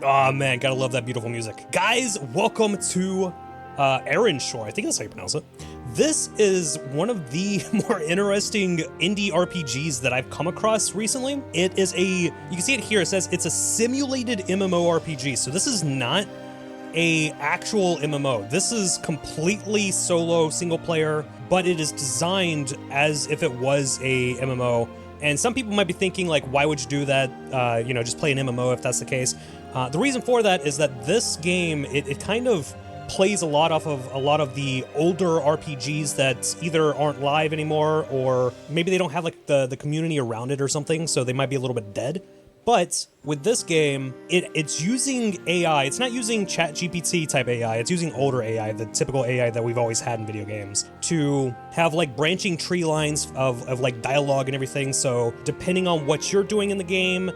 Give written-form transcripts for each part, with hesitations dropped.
Oh man, gotta love that beautiful music. Guys, welcome to Erenshor. I think that's how you pronounce it. This is one of the more interesting indie RPGs that I've come across recently. It is you can see it here, it says it's a simulated MMORPG. So this is not a actual MMO. This is completely solo, single player, but it is designed as if it was a MMO. And some people might be thinking, like, why would you do that? Just play an MMO if that's the case. The reason for that is that this game, it kind of plays a lot off of a lot of the older RPGs that either aren't live anymore, or maybe they don't have like the community around it or something, so they might be a little bit dead. But with this game, it's using AI. It's not using ChatGPT type AI. It's using older AI, the typical AI that we've always had in video games, to have like branching tree lines of like dialogue and everything. So depending on what you're doing in the game,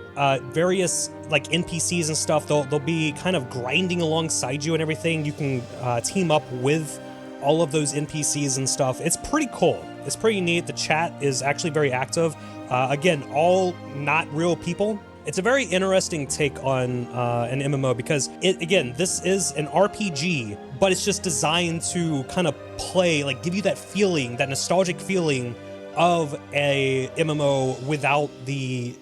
various like NPCs and stuff, they'll be kind of grinding alongside you and everything. You can team up with all of those NPCs and stuff. It's pretty cool. It's pretty neat. The chat is actually very active. Again, all not real people. It's a very interesting take on an MMO because this is an RPG, but it's just designed to kind of play, like give you that feeling, that nostalgic feeling of a MMO without the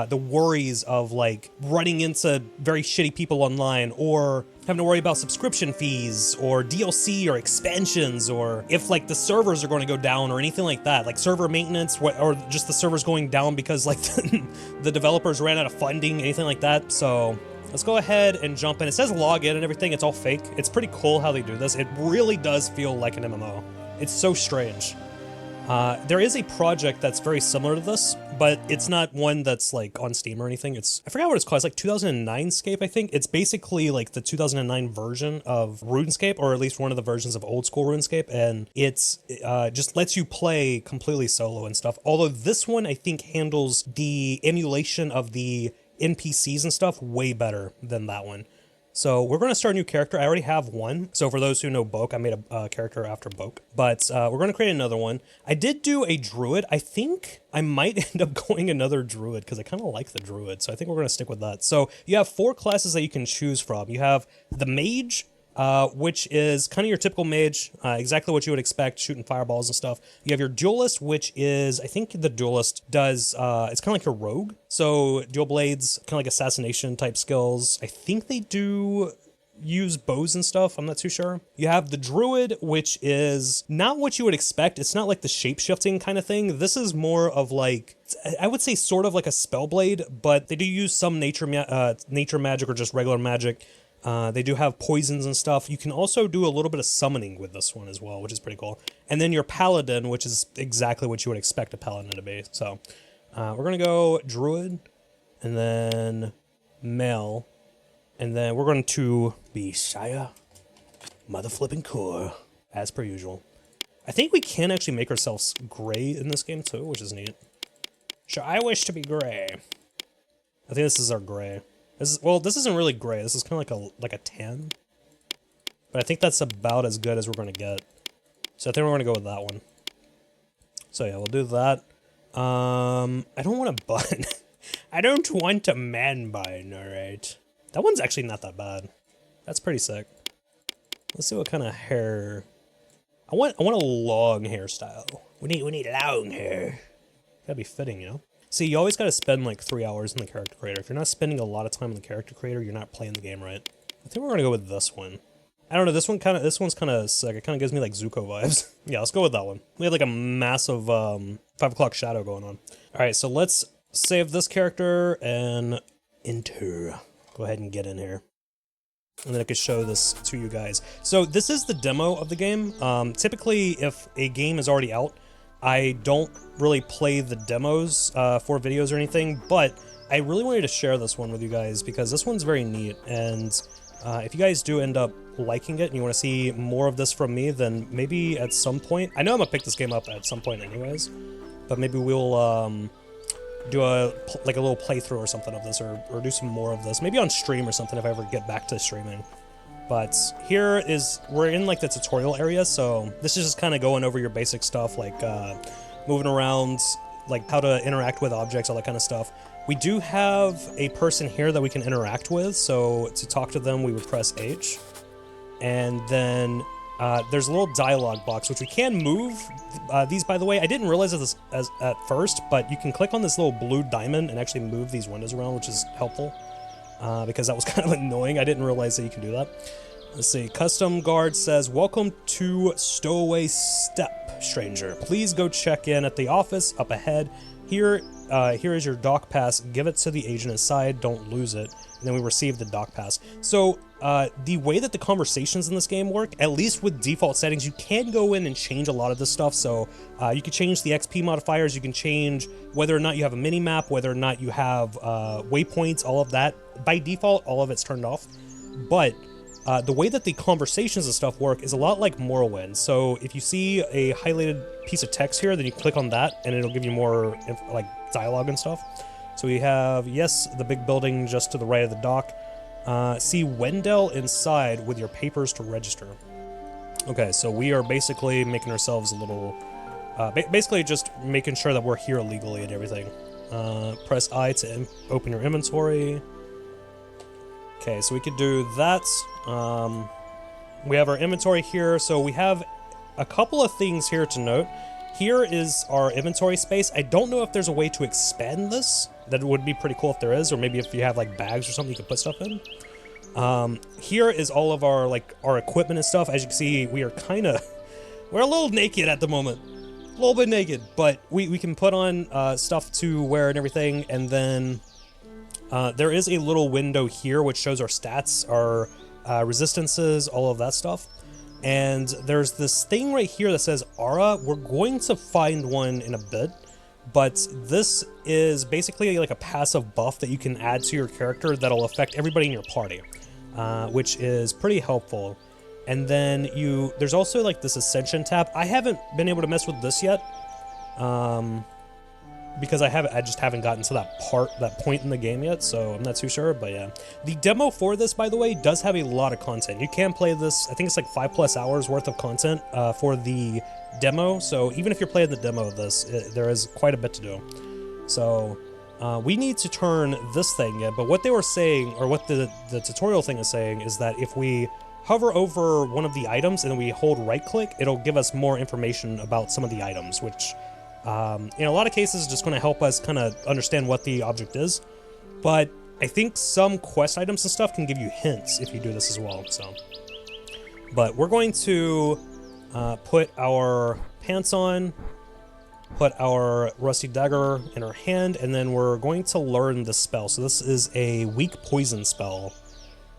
worries of like running into very shitty people online, or having to worry about subscription fees or DLC or expansions, or if like the servers are going to go down or anything like that, like server maintenance, or just the servers going down because like the developers ran out of funding, anything like that. So let's go ahead and jump in. It says log in and everything. It's all fake. It's pretty cool how they do this. It really does feel like an MMO. It's so strange. There is a project that's very similar to this, but it's not one that's like on Steam or anything. I forgot what it's called. It's like 2009scape, I think. It's basically like the 2009 version of RuneScape, or at least one of the versions of old school RuneScape, and it's just lets you play completely solo and stuff. Although this one, I think, handles the emulation of the NPCs and stuff way better than that one. So we're going to start a new character. I already have one. So for those who know Boke, I made a character after Boke. But we're going to create another one. I did do a druid. I think I might end up going another druid because I kind of like the druid. So I think we're going to stick with that. So you have 4 classes that you can choose from. You have the mage, which is kind of your typical mage, exactly what you would expect, shooting fireballs and stuff. You have your duelist, which is, I think the duelist does, it's kind of like your rogue. So dual blades, kind of like assassination type skills. I think they do use bows and stuff. I'm not too sure. You have the druid, which is not what you would expect. It's not like the shape-shifting kind of thing. This is more of like, I would say sort of like a spellblade, but they do use some nature magic or just regular magic. They do have poisons and stuff. You can also do a little bit of summoning with this one as well, which is pretty cool. And then your paladin, which is exactly what you would expect a paladin to be. So we're going to go druid, and then male, and then we're going to be Shia motherflipping Khor, as per usual. I think we can actually make ourselves gray in this game too, which is neat. Sure, I wish to be gray. I think this is our gray. This isn't really gray. This is kind of like a tan. But I think that's about as good as we're going to get. So I think we're going to go with that one. So yeah, we'll do that. I don't want a bun. I don't want a man bun, alright. That one's actually not that bad. That's pretty sick. Let's see what kind of hair. I want a long hairstyle. We need long hair. Gotta be fitting, you know? See, you always gotta spend like 3 hours in the character creator. If you're not spending a lot of time in the character creator, you're not playing the game right. I think we're gonna go with this one. I don't know, this one's kind of sick. It kind of gives me like Zuko vibes. Yeah, let's go with that one. We had like a massive 5 o'clock shadow going on. All right, so let's save this character and enter. Go ahead and get in here. And then I could show this to you guys. So this is the demo of the game. Typically, if a game is already out, I don't really play the demos for videos or anything, but I really wanted to share this one with you guys because this one's very neat, and if you guys do end up liking it and you want to see more of this from me, then maybe at some point, I know I'm gonna pick this game up at some point anyways, but maybe we'll do a little playthrough or something of this, or do some more of this, maybe on stream or something if I ever get back to streaming. But we're in like the tutorial area, so this is just kind of going over your basic stuff, like moving around, like how to interact with objects, all that kind of stuff. We do have a person here that we can interact with, so to talk to them, we would press H. And then there's a little dialogue box, which we can move. These, by the way, I didn't realize this at first, but you can click on this little blue diamond and actually move these windows around, which is helpful, because that was kind of annoying. I didn't realize that you can do that. Let's see. Custom guard says, "Welcome to Stowaway Step, stranger. Please go check in at the office up ahead. Here is your dock pass. Give it to the agent inside. Don't lose it." And then we receive the dock pass. So the way that the conversations in this game work, at least with default settings, you can go in and change a lot of this stuff. So you can change the XP modifiers. You can change whether or not you have a mini map, whether or not you have waypoints, all of that. By default, all of it's turned off. But the way that the conversations and stuff work is a lot like Morrowind. So if you see a highlighted piece of text here, then you click on that and it'll give you more like dialogue and stuff. So we have, yes, the big building just to the right of the dock. See Wendell inside with your papers to register. Okay, so we are basically making ourselves a little, basically just making sure that we're here legally and everything. Press I to open your inventory. Okay, so we could do that. We have our inventory here, so we have a couple of things here to note. Here is our inventory space. I don't know if there's a way to expand this. That would be pretty cool if there is, or maybe if you have like bags or something you can put stuff in. Here is all of our our equipment and stuff. As you can see, we are we're a little naked at the moment. A little bit naked, but we can put on stuff to wear and everything, and then there is a little window here which shows our stats, our resistances, all of that stuff. And there's this thing right here that says Aura. We're going to find one in a bit, but this is basically like a passive buff that you can add to your character that'll affect everybody in your party, which is pretty helpful. And then there's also like this Ascension tab. I haven't been able to mess with this yet, because I just haven't gotten to that point in the game yet, so I'm not too sure, but yeah. The demo for this, by the way, does have a lot of content. You can play this, I think it's like 5+ hours worth of content for the demo, so even if you're playing the demo of this, there is quite a bit to do. So we need to turn this thing in, but what they were saying, or what the tutorial thing is saying, is that if we hover over one of the items and then we hold right-click, it'll give us more information about some of the items, which in a lot of cases is just going to help us kind of understand what the object is. But I think some quest items and stuff can give you hints if you do this as well. So, but we're going to put our pants on, put our rusty dagger in our hand, and then we're going to learn the spell. So this is a weak poison spell.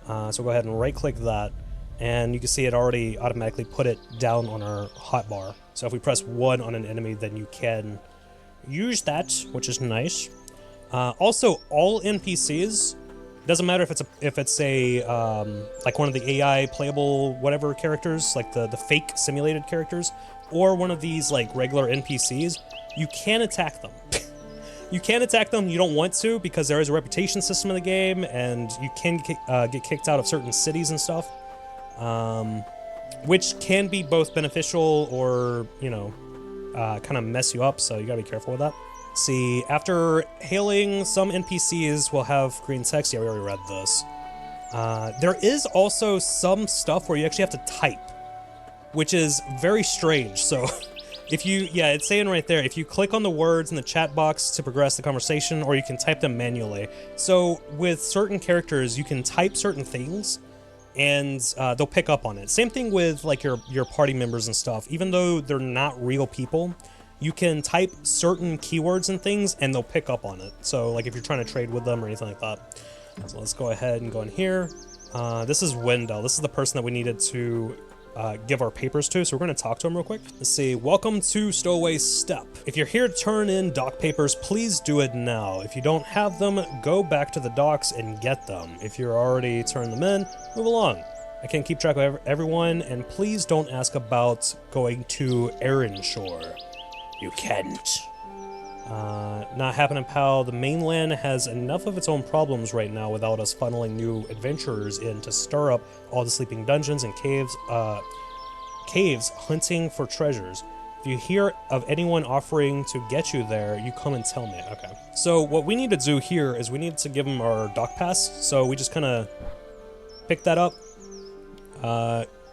So go ahead and right-click that, and you can see it already automatically put it down on our hotbar. So if we press 1 on an enemy, then you can use that, which is nice. Also, all NPCs, doesn't matter if it's a like one of the AI playable whatever characters, like the fake simulated characters, or one of these like regular NPCs, you can attack them. You can attack them. You don't want to, because there is a reputation system in the game, and you can get kicked out of certain cities and stuff. Which can be both beneficial or, you know, kind of mess you up, so you gotta be careful with that. See, after hailing, some NPCs will have green text. Yeah, we already read this. There is also some stuff where you actually have to type, which is very strange. So if you, yeah, it's saying right there, if you click on the words in the chat box to progress the conversation, or you can type them manually. So with certain characters, you can type certain things, and they'll pick up on it. Same thing with like your party members and stuff. Even though they're not real people, you can type certain keywords and things and they'll pick up on it. So like if you're trying to trade with them or anything like that. So let's go ahead and go in here. This is Wendell. This is the person that we needed to give our papers to, so we're going to talk to him real quick. Let's see. Welcome to Stowaway Step. If you're here to turn in dock papers, please do it now. If you don't have them, go back to the docks and get them. If you're already turned them in, move along. I can't keep track of everyone, and please don't ask about going to Erenshor. You can't. Not happening, pal. The mainland has enough of its own problems right now without us funneling new adventurers in to stir up all the sleeping dungeons and caves hunting for treasures. If you hear of anyone offering to get you there, you come and tell me. Okay. So what we need to do here is we need to give him our dock pass. So we just kind of pick that up,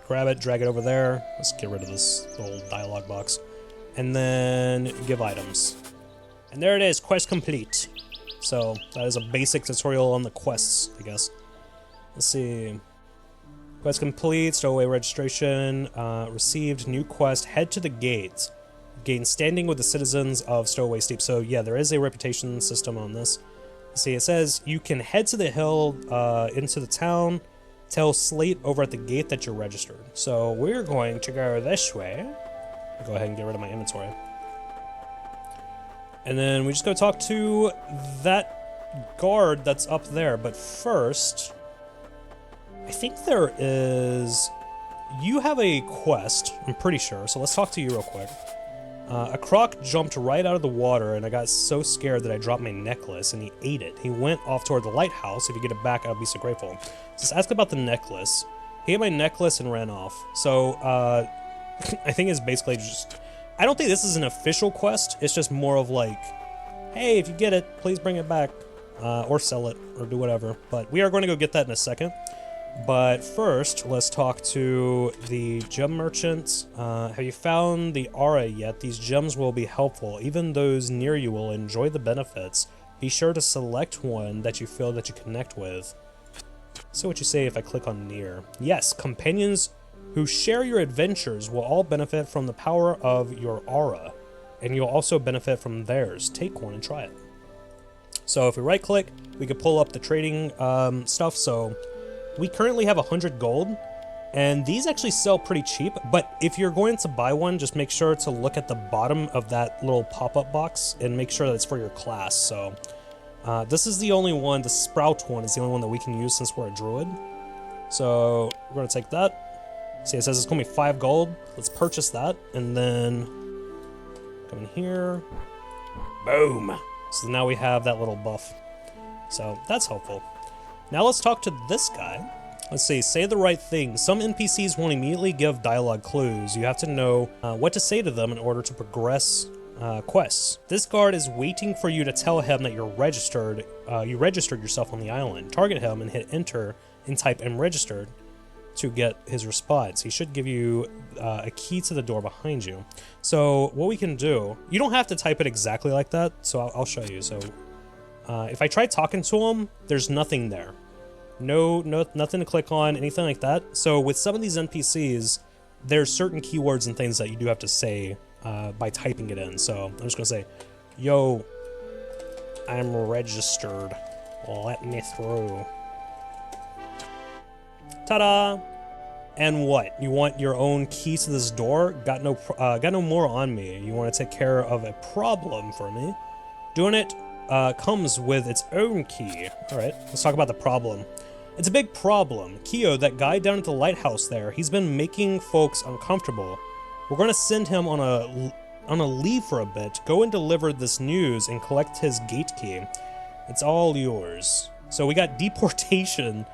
grab it, drag it over there. Let's get rid of this little dialogue box. And then give items. And there it is, quest complete. So that is a basic tutorial on the quests, I guess. Let's see. Quest complete, stowaway registration, received, new quest, head to the gate. Gain standing with the citizens of Stowaway Steep. So yeah, there is a reputation system on this. See, it says you can head to the hill, into the town, tell Slate over at the gate that you're registered. So we're going to go this way. I'll go ahead and get rid of my inventory. And then we just go talk to that guard that's up there. But first, I think there is... You have a quest, I'm pretty sure, so let's talk to you real quick. A croc jumped right out of the water, and I got so scared that I dropped my necklace, and he ate it. He went off toward the lighthouse. If you get it back, I'll be so grateful. Just ask about the necklace. He ate my necklace and ran off. So, I think it's basically just... I don't think this is an official quest. It's just more of like, hey, if you get it, please bring it back. Or sell it, or do whatever. But we are going to go get that in a second. But first, let's talk to the gem merchant. Have you found the aura yet? These gems will be helpful. Even those near you will enjoy the benefits. Be sure to select one that you feel that you connect with. So what you say if I click on near? Yes, companions who share your adventures will all benefit from the power of your aura. And you'll also benefit from theirs. Take one and try it. So if we right click, we can pull up the trading stuff. So we currently have 100 gold, and these actually sell pretty cheap, but if you're going to buy one, just make sure to look at the bottom of that little pop-up box and make sure that it's for your class. So this is the only one, the Sprout one is the only one that we can use since we're a druid. So we're going to take that. See, it says it's going to be 5 gold. Let's purchase that, and then come in here. Boom. So now we have that little buff. So that's helpful. Now let's talk to this guy. Let's see, say the right thing. Some NPCs won't immediately give dialogue clues. You have to know what to say to them in order to progress quests. This guard is waiting for you to tell him that you're registered. You registered yourself on the island. Target him and hit enter and type "I'm registered" to get his response. He should give you a key to the door behind you. So what we can do, you don't have to type it exactly like that, so I'll show you. So if I try talking to him, there's nothing there. Nothing to click on, anything like that. So with some of these NPCs, there's certain keywords and things that you do have to say by typing it in. So I'm just gonna say, yo, I'm registered. Let me through. Ta-da! And what? You want your own key to this door? Got no more on me. You want to take care of a problem for me? Doing it comes with its own key. All right, let's talk about the problem. It's a big problem. Keo, that guy down at the lighthouse there, he's been making folks uncomfortable. We're going to send him on a leave for a bit. Go and deliver this news and collect his gate key. It's all yours. So we got deportation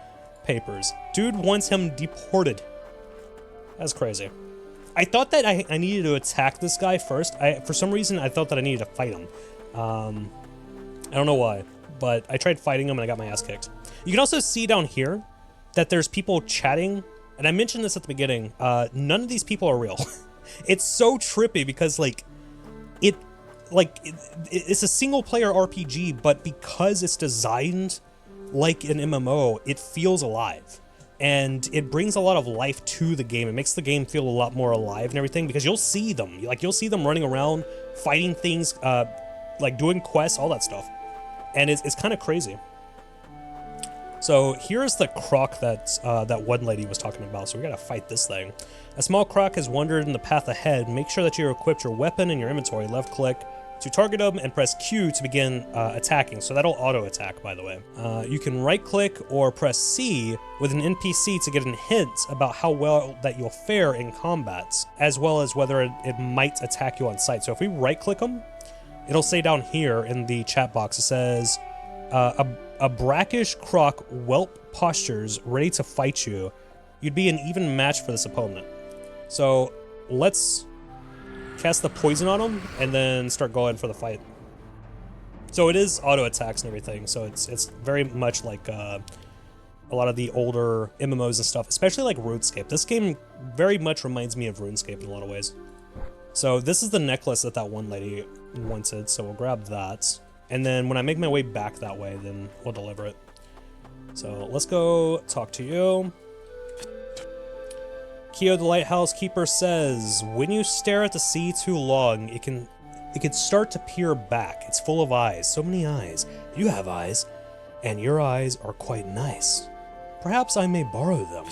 papers. Dude wants him deported. That's crazy. I thought that I needed to attack this guy first. For some reason, I thought that I needed to fight him. I don't know why, but I tried fighting him and I got my ass kicked. You can also see down here that there's people chatting, and I mentioned this at the beginning. None of these people are real. It's so trippy because it's a single player RPG, but because it's designed like an MMO, it feels alive. And it brings a lot of life to the game. It makes the game feel a lot more alive and everything because you'll see them. You'll see them running around, fighting things, like doing quests, all that stuff. And it's kind of crazy. So here's the croc that one lady was talking about. So we gotta fight this thing. A small croc has wandered in the path ahead. Make sure that you equipped your weapon in your inventory. Left click to target them and press Q to begin attacking. So that'll auto attack, by the way. You can right click or press C with an NPC to get a hint about how well that you'll fare in combats, as well as whether it might attack you on sight. So if we right click them, it'll say down here in the chat box, it says, a brackish croc whelp postures ready to fight you. You'd be an even match for this opponent. So let's cast the poison on them, and then start going for the fight. So it is auto attacks and everything, so it's very much like a lot of the older MMOs and stuff, especially like RuneScape. This game very much reminds me of RuneScape in a lot of ways. So this is the necklace that one lady wanted, so we'll grab that. And then when I make my way back that way, then we'll deliver it. So let's go talk to you. Keo the Lighthouse Keeper says, when you stare at the sea too long, it can start to peer back. It's full of eyes, so many eyes. You have eyes, and your eyes are quite nice. Perhaps I may borrow them.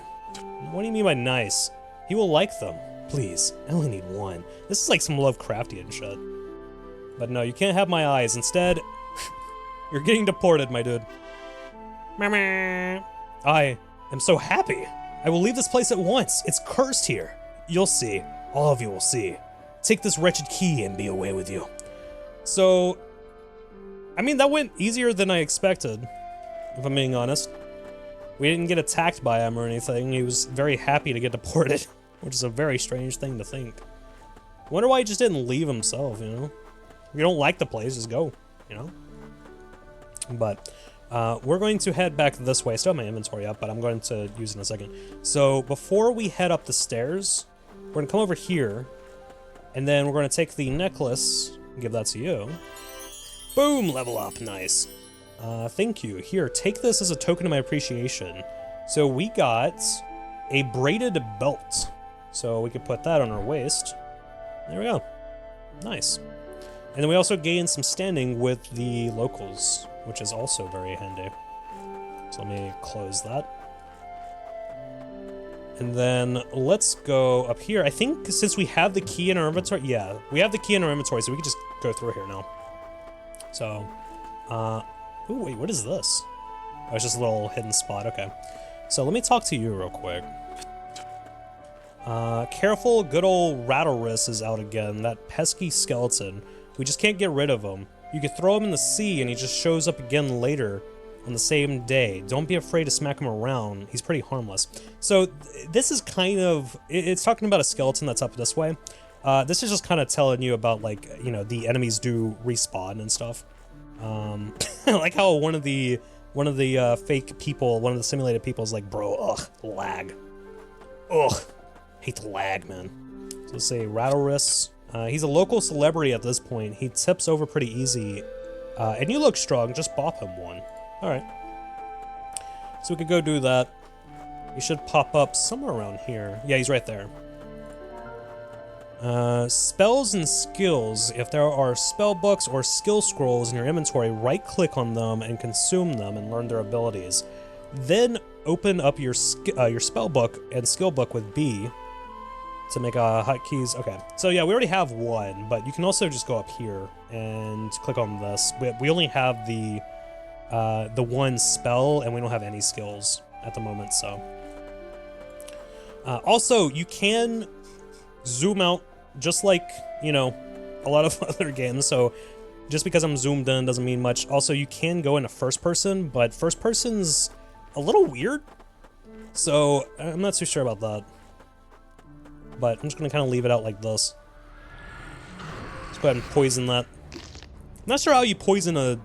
What do you mean by nice? He will like them. Please, I only need one. This is like some Lovecraftian shit. But no, you can't have my eyes. Instead, you're getting deported, my dude. I am so happy. I will leave this place at once. It's cursed here. You'll see. All of you will see. Take this wretched key and be away with you. So, I mean, that went easier than I expected, if I'm being honest. We didn't get attacked by him or anything. He was very happy to get deported, which is a very strange thing to think. I wonder why he just didn't leave himself, you know? If you don't like the place, just go, you know? But we're going to head back this way. I still have my inventory up, but I'm going to use it in a second. So before we head up the stairs, we're going to come over here, and then we're going to take the necklace and give that to you. Boom! Level up. Nice. Thank you. Here, take this as a token of my appreciation. So we got a braided belt. So we could put that on our waist. There we go. Nice. And then we also gained some standing with the locals, which is also very handy. So let me close that. And then let's go up here. I think since we have the key in our inventory, yeah, we have the key in our inventory, so we can just go through here now. So, ooh, wait, what is this? Oh, it's just a little hidden spot, okay. So let me talk to you real quick. Careful, good old Rattlerus is out again, that pesky skeleton. We just can't get rid of him. You could throw him in the sea and he just shows up again later on the same day. Don't be afraid to smack him around. He's pretty harmless. So this is kind of, it's talking about a skeleton that's up this way. This is just kind of telling you about, like, you know, the enemies do respawn and stuff. I like how one of the fake people, one of the simulated people is like, bro, ugh, lag. Ugh, hate the lag, man. So let's say Rattlerus. He's a local celebrity at this point. He tips over pretty easy. And you look strong, just bop him one. Alright. So we could go do that. He should pop up somewhere around here. Yeah, he's right there. Spells and skills. If there are spell books or skill scrolls in your inventory, right-click on them and consume them and learn their abilities. Then open up your spell book and skill book with B to make hotkeys. Okay, so yeah, we already have one, but you can also just go up here and click on this. We only have the one spell, and we don't have any skills at the moment, so. Also, you can zoom out just like, you know, a lot of other games, so just because I'm zoomed in doesn't mean much. Also, you can go into first person, but first person's a little weird, so I'm not too sure about that. But I'm just gonna kind of leave it out like this. Let's go ahead and poison that. I'm not sure how you poison a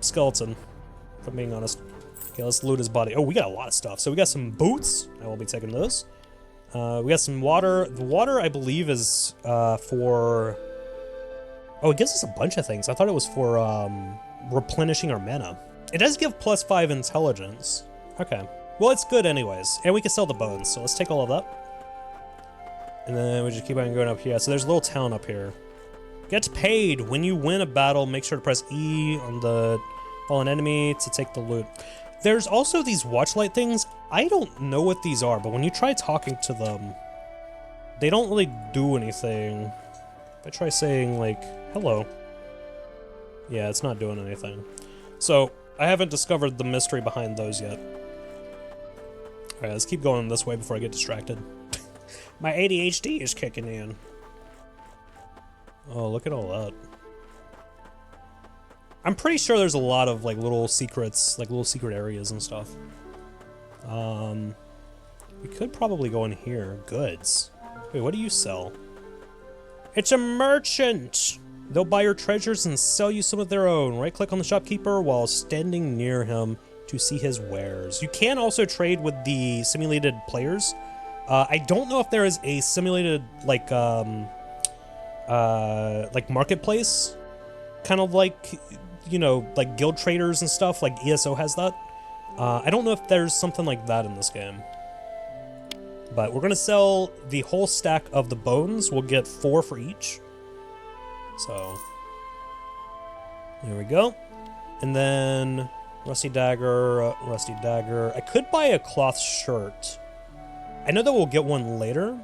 skeleton, if I'm being honest. Okay, let's loot his body. Oh, we got a lot of stuff. So we got some boots. I will be taking those. We got some water. The water, I believe, is for... Oh, it gives us a bunch of things. I thought it was for replenishing our mana. It does give +5 intelligence. Okay. Well, it's good anyways. And we can sell the bones, so let's take all of that. And then we just keep on going up here. So there's a little town up here. Gets paid. When you win a battle, make sure to press E on the fallen enemy to take the loot. There's also these watchlight things. I don't know what these are, but when you try talking to them, they don't really do anything. If I try saying, like, hello. Yeah, it's not doing anything. So, I haven't discovered the mystery behind those yet. Alright, let's keep going this way before I get distracted. My ADHD is kicking in. Oh, look at all that. I'm pretty sure there's a lot of, like, little secrets, like little secret areas and stuff. We could probably go in here. Goods. Wait, what do you sell? It's a merchant! They'll buy your treasures and sell you some of their own. Right-click on the shopkeeper while standing near him to see his wares. You can also trade with the simulated players. I don't know if there is a simulated, like marketplace. Kind of like, you know, like guild traders and stuff, like ESO has that. I don't know if there's something like that in this game. But we're gonna sell the whole stack of the bones. We'll get 4 for each. So, there we go. And then, rusty dagger, rusty dagger. I could buy a cloth shirt. I know that we'll get one later.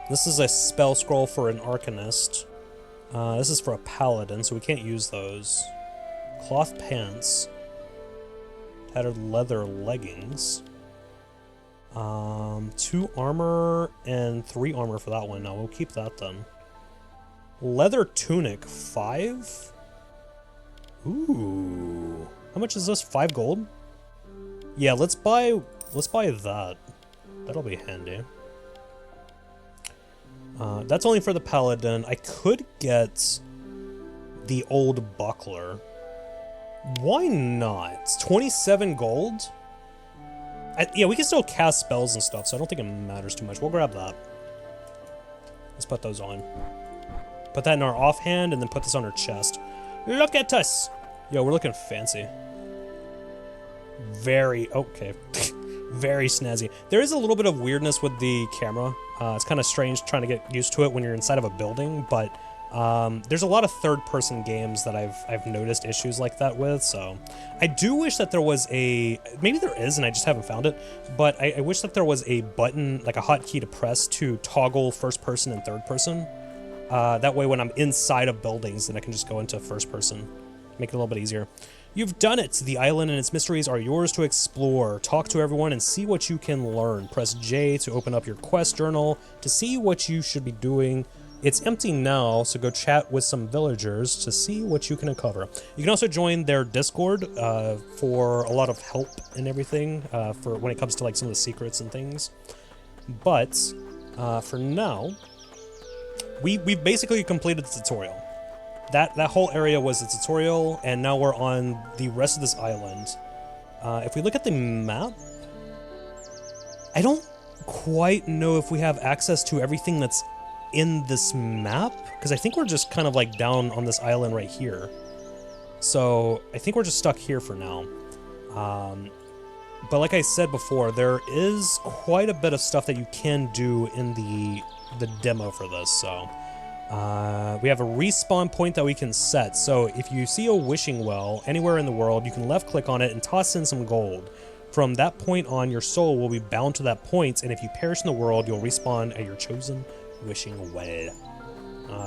This is a spell scroll for an arcanist. This is for a paladin, so we can't use those. Cloth pants. Tattered leather leggings. 2 armor and 3 armor for that one. No, we'll keep that then. Leather tunic, 5? Ooh. How much is this? 5 gold? Yeah, let's buy that. That'll be handy. That's only for the paladin. I could get the old buckler. Why not? It's 27 gold? Yeah, we can still cast spells and stuff, so I don't think it matters too much. We'll grab that. Let's put those on. Put that in our offhand, and then put this on our chest. Look at us! Yo, we're looking fancy. Very, okay. Very snazzy. There is a little bit of weirdness with the camera. It's kind of strange trying to get used to it when you're inside of a building, but there's a lot of third-person games that I've noticed issues like that with, so I do wish that there was a, maybe there is and I just haven't found it, but I wish that there was a button, like a hotkey to press to toggle first person and third person. That way when I'm inside of buildings, then I can just go into first person. Make it a little bit easier. You've done it! The island and its mysteries are yours to explore. Talk to everyone and see what you can learn. Press J to open up your quest journal to see what you should be doing. It's empty now, so go chat with some villagers to see what you can uncover. You can also join their Discord for a lot of help and everything for when it comes to like some of the secrets and things. But for now, we've basically completed the tutorial. That whole area was the tutorial, and now we're on the rest of this island. If we look at the map, I don't quite know if we have access to everything that's in this map, because I think we're just kind of like down on this island right here. So I think we're just stuck here for now. But like I said before, there is quite a bit of stuff that you can do in the demo for this, so we have a respawn point that we can set. So if you see a wishing well anywhere in the world, you can left click on it and toss in some gold. From that point on, your soul will be bound to that point, and if you perish in the world, you'll respawn at your chosen wishing well.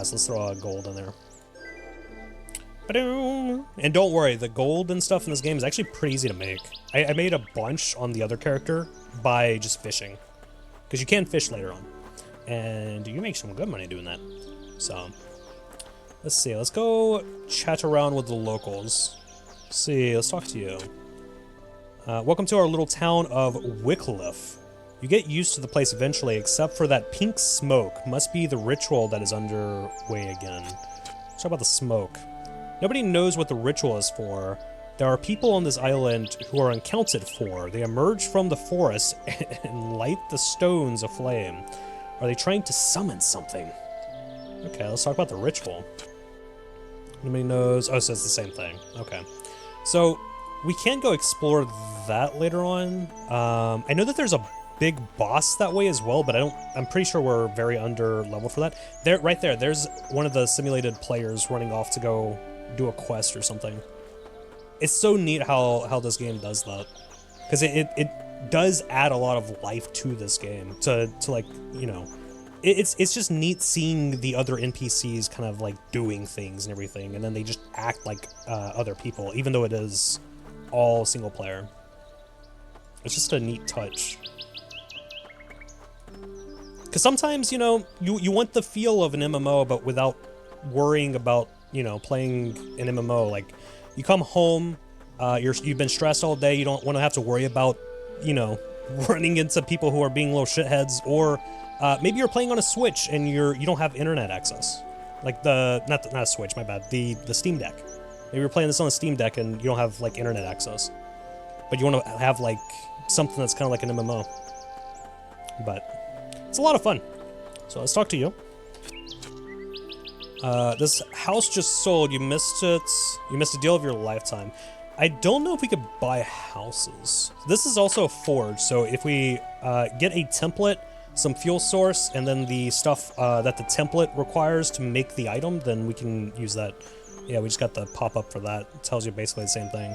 So let's throw a gold in there. And don't worry, the gold and stuff in this game is actually pretty easy to make. I made a bunch on the other character by just fishing, because you can fish later on, and you make some good money doing that. So let's see, let's go chat around with the locals. Let's talk to you. Welcome to our little town of Wycliffe. You get used to the place eventually, except for that pink smoke. Must be the ritual that is underway again. Let's talk about the smoke. Nobody knows what the ritual is for. There are people on this island who are unaccounted for. They emerge from the forest and light the stones aflame. Are they trying to summon something? Okay, let's talk about the ritual. Nobody knows. Oh, so it's the same thing. Okay. So we can go explore that later on. I know that there's a big boss that way as well, but I'm pretty sure we're very under level for that. There, right there, there's one of the simulated players running off to go do a quest or something. It's so neat how this game does that, because it does add a lot of life to this game. To like, you know, it's just neat seeing the other NPCs kind of like doing things and everything, and then they just act like other people, even though it is all single player. It's just a neat touch. Because sometimes, you know, you want the feel of an MMO, but without worrying about, you know, playing an MMO. Like, you come home, you've been stressed all day, you don't want to have to worry about, you know, running into people who are being little shitheads, or Maybe you're playing on a Switch and you don't have internet access. Like not a Switch, my bad. The Steam Deck. Maybe you're playing this on the Steam Deck and you don't have like internet access, but you want to have like something that's kind of like an MMO. But it's a lot of fun. So let's talk to you. This house just sold. You missed it. You missed a deal of your lifetime. I don't know if we could buy houses. This is also a forge, so if we get a template, some fuel source, and then the stuff that the template requires to make the item, then we can use that. Yeah, we just got the pop-up for that. It tells you basically the same thing.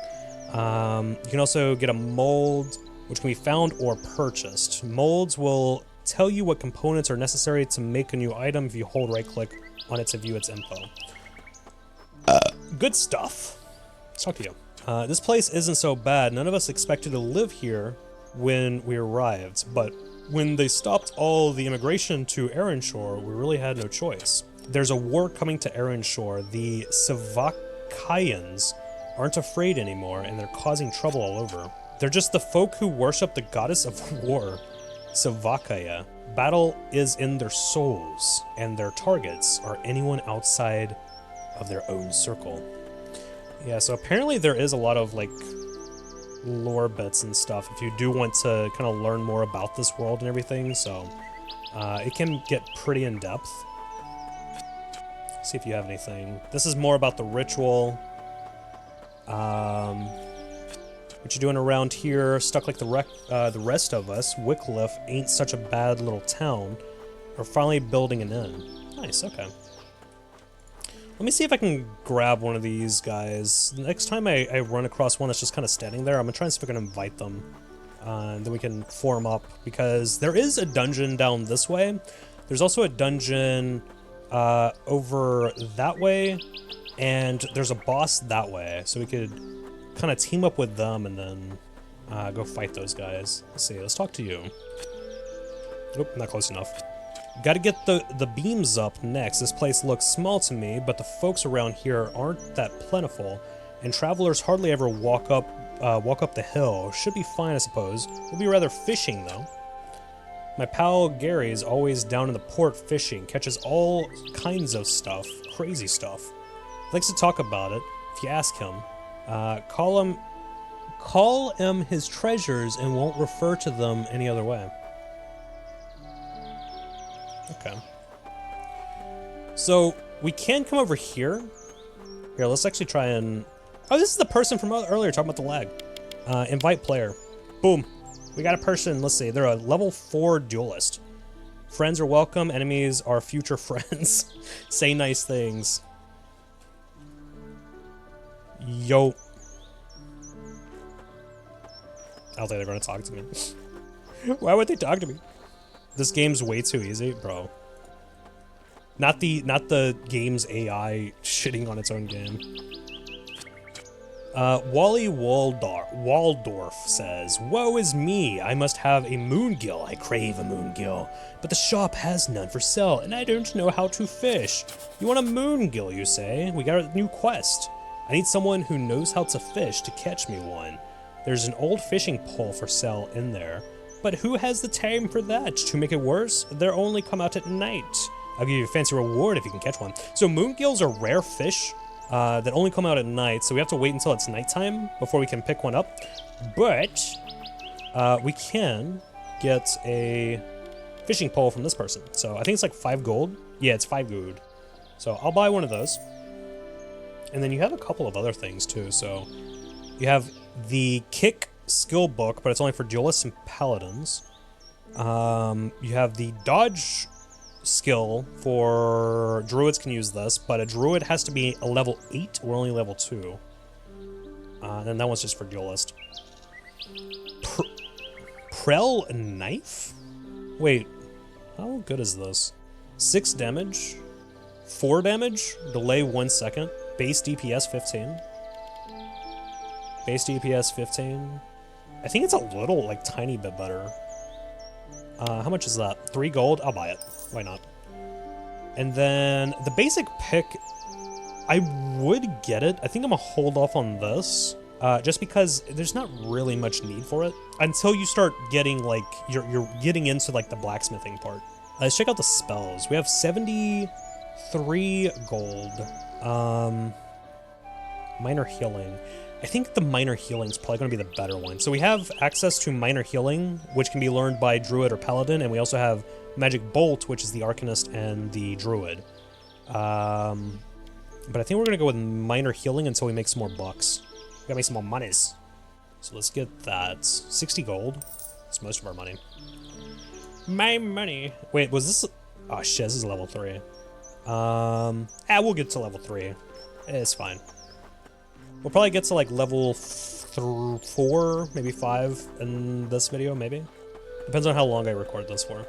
You can also get a mold, which can be found or purchased. Molds will tell you what components are necessary to make a new item if you hold right-click on it to view its info. Good stuff. Let's talk to you. This place isn't so bad. None of us expected to live here when we arrived, but when they stopped all the immigration to Erenshor, we really had no choice. There's a war coming to Erenshor. The Savakayans aren't afraid anymore, and they're causing trouble all over. They're just the folk who worship the goddess of war, Savakaya. Battle is in their souls, and their targets are anyone outside of their own circle. Yeah, so apparently there is a lot of, like, lore bits and stuff if you do want to kind of learn more about this world and everything, so it can get pretty in-depth. See if you have anything. This is more about the ritual. What you doing around here? Stuck like the rest of us. Wycliffe ain't such a bad little town. We're finally building an inn. Nice, okay. Let me see if I can grab one of these guys. Next time I run across one that's just kind of standing there, I'm gonna try and see if I can invite them. And then we can form up, because there is a dungeon down this way. There's also a dungeon over that way, and there's a boss that way, so we could kind of team up with them and then go fight those guys. Let's see, let's talk to you. Nope, not close enough. Gotta get the beams up next. This place looks small to me, but the folks around here aren't that plentiful, and travelers hardly ever walk up the hill. Should be fine, I suppose. We'll be rather fishing, though. My pal Gary's always down in the port fishing, catches all kinds of stuff, crazy stuff. Likes to talk about it, if you ask him. Call him his treasures and won't refer to them any other way. Okay. So, we can come over here. Here, let's actually try and... Oh, this is the person from earlier talking about the lag. Invite player. Boom. We got a person, let's see, they're a level 4 duelist. Friends are welcome, enemies are future friends. Say nice things. Yo. I don't think they're gonna talk to me. Why would they talk to me? This game's way too easy, bro. Not the game's AI shitting on its own game. Wally Waldorf says, "Woe is me! I must have a moongill. I crave a moongill, but the shop has none for sale, and I don't know how to fish. You want a moongill, you say? We got a new quest. I need someone who knows how to fish to catch me one. There's an old fishing pole for sale in there, but who has the time for that? To make it worse, they're only come out at night. I'll give you a fancy reward if you can catch one." So moongills are rare fish that only come out at night, so we have to wait until it's nighttime before we can pick one up. But we can get a fishing pole from this person. So I think it's like 5 gold. Yeah, it's 5 gold. So I'll buy one of those. And then you have a couple of other things too. So you have the kick skill book, but it's only for duelists and paladins. You have the dodge skill for druids, can use this, but a druid has to be a level 8. We're only level 2. And then that one's just for duelist. Prel knife? Wait, how good is this? 6 damage, 4 damage, delay 1 second, base DPS 15. Base DPS 15. I think it's a little, like, tiny bit better. How much is that? 3 gold? I'll buy it. Why not? And then the basic pick, I would get it. I think I'm gonna hold off on this, just because there's not really much need for it until you start getting, like, you're getting into, like, the blacksmithing part. Let's check out the spells. We have 73 gold. Minor healing. I think the minor healing is probably going to be the better one. So we have access to minor healing, which can be learned by Druid or Paladin, and we also have Magic Bolt, which is the Arcanist and the Druid. But I think we're going to go with minor healing until we make some more bucks. We gotta make some more monies. So let's get that. 60 gold. That's most of our money. My money. Wait, was this... Oh shit, this is level 3. We'll get to level 3. It's fine. We'll probably get to like level 4, maybe 5 in this video, maybe. Depends on how long I record this for.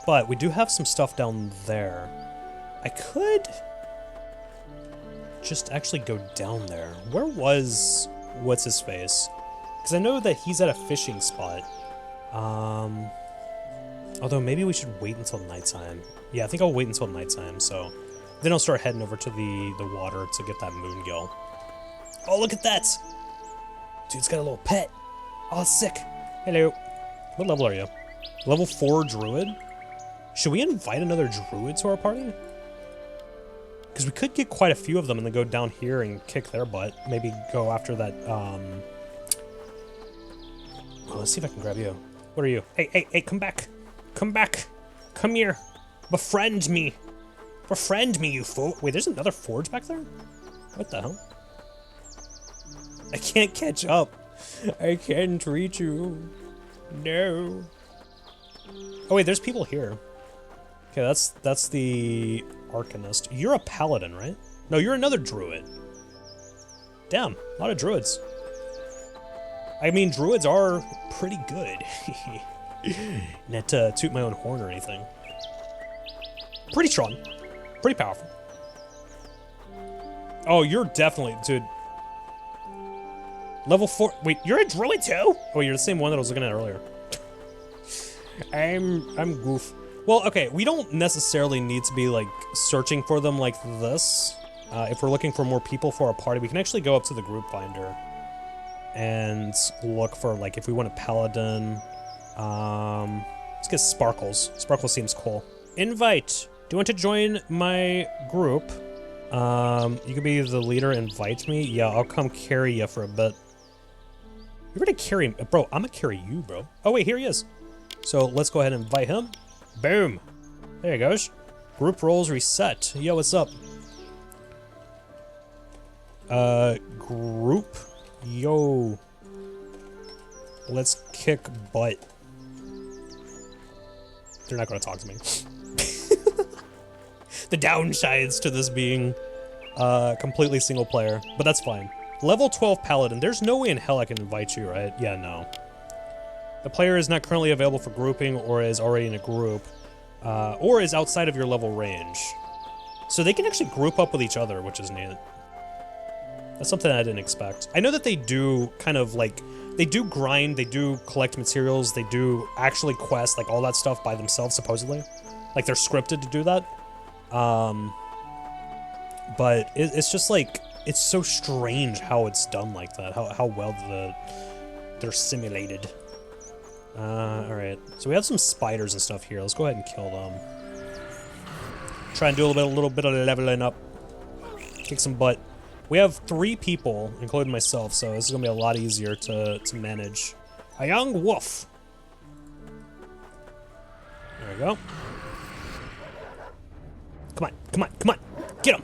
But we do have some stuff down there. I could just actually go down there. Where was what's his face? Because I know that he's at a fishing spot. Although maybe we should wait until nighttime. Yeah, I think I'll wait until nighttime. So then I'll start heading over to the water to get that moon gill. Oh, look at that! Dude's got a little pet. Oh, sick. Hello. What level are you? Level 4 druid? Should we invite another druid to our party? Because we could get quite a few of them and then go down here and kick their butt. Maybe go after that, Oh, let's see if I can grab you. What are you? Hey, come back. Come back. Come here. Befriend me. Befriend me, you fool. Wait, there's another forge back there? What the hell? I can't catch up. I can't reach you. No. Oh, wait, there's people here. Okay, that's the Arcanist. You're a Paladin, right? No, you're another Druid. Damn, a lot of Druids. I mean, Druids are pretty good. Not to toot my own horn or anything. Pretty strong. Pretty powerful. Oh, you're definitely... Dude. Level 4... Wait, you're a Druid too? Oh, you're the same one that I was looking at earlier. I'm goof. Well, okay, we don't necessarily need to be, like, searching for them like this. If we're looking for more people for our party, we can actually go up to the group finder and look for, like, if we want a Paladin. Let's get Sparkles. Sparkles seems cool. Invite. Do you want to join my group? You could be the leader, invite me. Yeah, I'll come carry you for a bit. You're gonna carry me. Bro, I'm gonna carry you, bro. Oh, wait, here he is. So let's go ahead and invite him. Boom. There he goes. Group roles reset. Yo, what's up? Group. Yo. Let's kick butt. They're not gonna talk to me. The downsides to this being completely single player, but that's fine. Level 12 Paladin. There's no way in hell I can invite you, right? Yeah, no. The player is not currently available for grouping or is already in a group, or is outside of your level range. So they can actually group up with each other, which is neat. That's something I didn't expect. I know that they do kind of like, they do grind, they do collect materials, they do actually quest, like all that stuff by themselves, supposedly. Like they're scripted to do that. But it's just like, it's so strange how it's done like that, how well they're simulated. Alright, so we have some spiders and stuff here. Let's go ahead and kill them. Try and do a little bit of leveling up. Kick some butt. We have 3 people, including myself, so this is gonna be a lot easier to manage. A young wolf. There we go. Come on, come on, come on. Get him.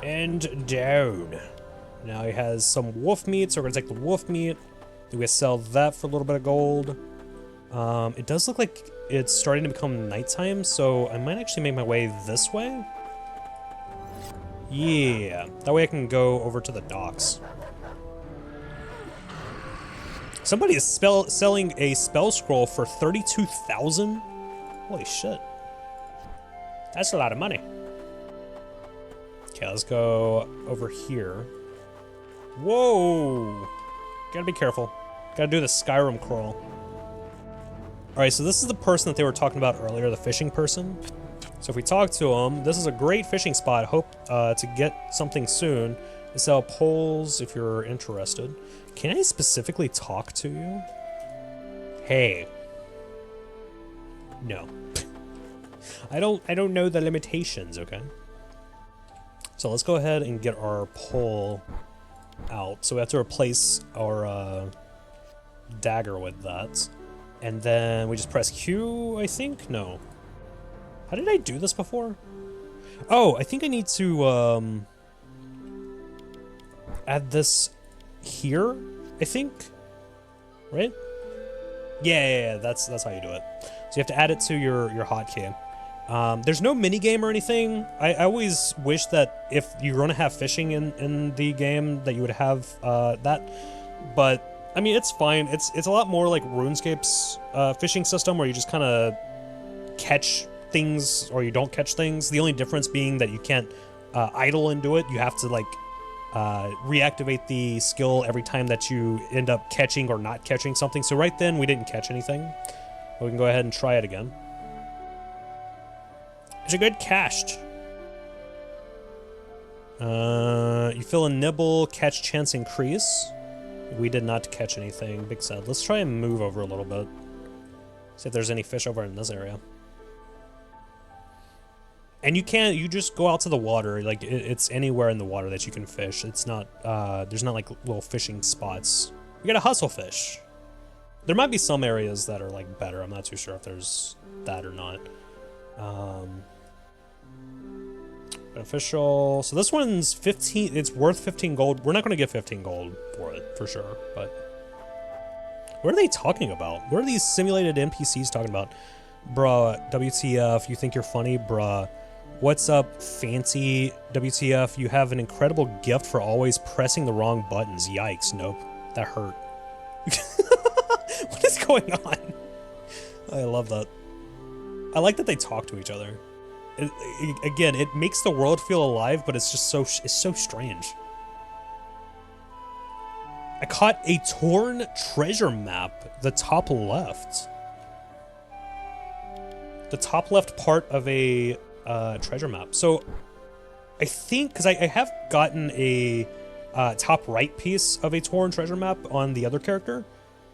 And down. Now he has some wolf meat, so we're gonna take the wolf meat. Do we sell that for a little bit of gold? It does look like it's starting to become nighttime, so I might actually make my way this way. Yeah, that way I can go over to the docks. Somebody is selling a spell scroll for 32,000? Holy shit. That's a lot of money. Okay, let's go over here. Whoa! Gotta be careful. Gotta do the Skyrim crawl. Alright, so this is the person that they were talking about earlier, the fishing person. So if we talk to him, this is a great fishing spot. Hope to get something soon. They sell poles if you're interested. Can I specifically talk to you? Okay. No. I don't know the limitations, okay? So let's go ahead and get our pole out. So we have to replace our dagger with that. And then we just press Q, I think? No. How did I do this before? Oh, I think I need to add this here, I think. Right? Yeah, that's how you do it. So you have to add it to your hotkey. There's no mini game or anything. I always wish that if you're gonna have fishing in the game that you would have that, but I mean it's fine. It's a lot more like RuneScape's fishing system where you just kind of catch things or you don't catch things. The only difference being that you can't idle and do it. You have to like reactivate the skill every time that you end up catching or not catching something. So right then we didn't catch anything. But we can go ahead and try it again. It's a good cast. You fill a nibble, catch chance increase. We did not catch anything. Big sad. Let's try and move over a little bit. See if there's any fish over in this area. And you just go out to the water. Like it's anywhere in the water that you can fish. It's not, there's not like little fishing spots. You gotta hustle fish. There might be some areas that are like better. I'm not too sure if there's that or not. Beneficial. So this one's 15. It's worth 15 gold. We're not going to get 15 gold for it, for sure. But what are they talking about? What are these simulated NPCs talking about? Bruh, WTF, you think you're funny? Bruh. What's up, fancy WTF? You have an incredible gift for always pressing the wrong buttons. Yikes, nope. That hurt. What is going on? I love that. I like that they talk to each other. Again, it makes the world feel alive, but it's just so strange. I caught a torn treasure map, the top left. The top left part of a treasure map. So I think, because I have gotten a top right piece of a torn treasure map on the other character.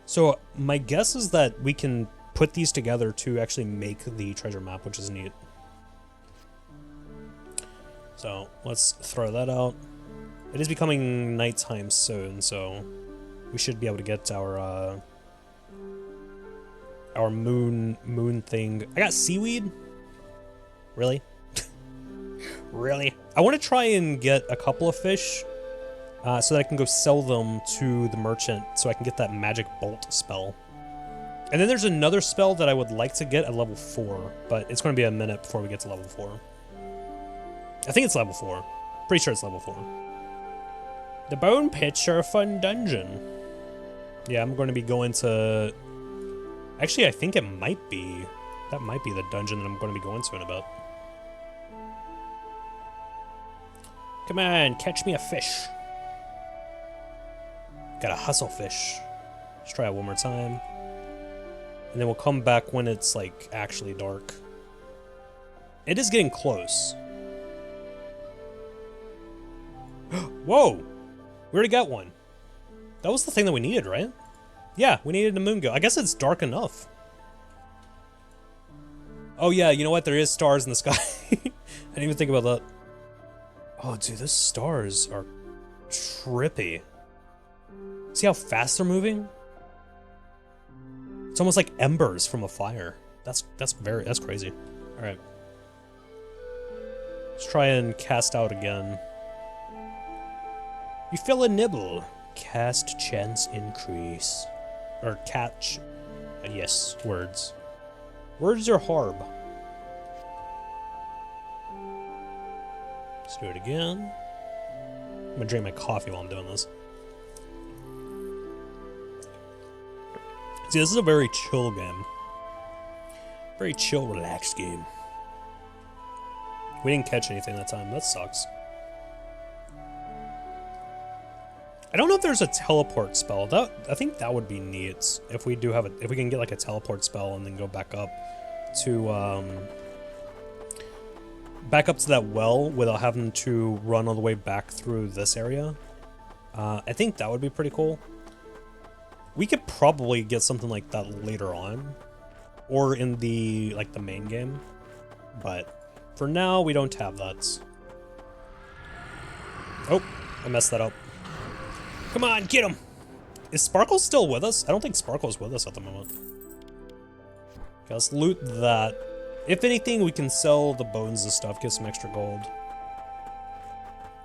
So my guess is that we can put these together to actually make the treasure map, which is neat. So let's throw that out. It is becoming nighttime soon, so we should be able to get our moon thing. I got seaweed? Really? Really? I want to try and get a couple of fish so that I can go sell them to the merchant so I can get that magic bolt spell. And then there's another spell that I would like to get at level 4, but it's going to be a minute before we get to level 4. I think it's level 4. Pretty sure it's level 4. The bone pits are a fun dungeon. Yeah, I'm going to be going to... Actually, I think it might be... That might be the dungeon that I'm going to be going to in a bit. Come on, catch me a fish. Gotta hustle fish. Let's try it one more time. And then we'll come back when it's, like, actually dark. It is getting close. Whoa! We already got one. That was the thing that we needed, right? Yeah, we needed a moon go. I guess it's dark enough. Oh yeah, you know what? There is stars in the sky. I didn't even think about that. Oh, dude, those stars are trippy. See how fast they're moving? It's almost like embers from a fire. That's crazy. All right. Let's try and cast out again. You fill a nibble. Cast chance increase. Or catch. Yes, words. Words are hard. Let's do it again. I'm gonna drink my coffee while I'm doing this. See, this is a very chill game. Very chill, relaxed game. We didn't catch anything that time. That sucks. I don't know if there's a teleport spell. I think that would be neat if we do have a, if we can get like a teleport spell and then go back up to that well without having to run all the way back through this area. I think that would be pretty cool. We could probably get something like that later on, or in the, like, the main game, but for now, we don't have that. Oh, I messed that up. Come on, get him! Is Sparkle still with us? I don't think Sparkle's with us at the moment. Okay, let's loot that. If anything, we can sell the bones and stuff, get some extra gold.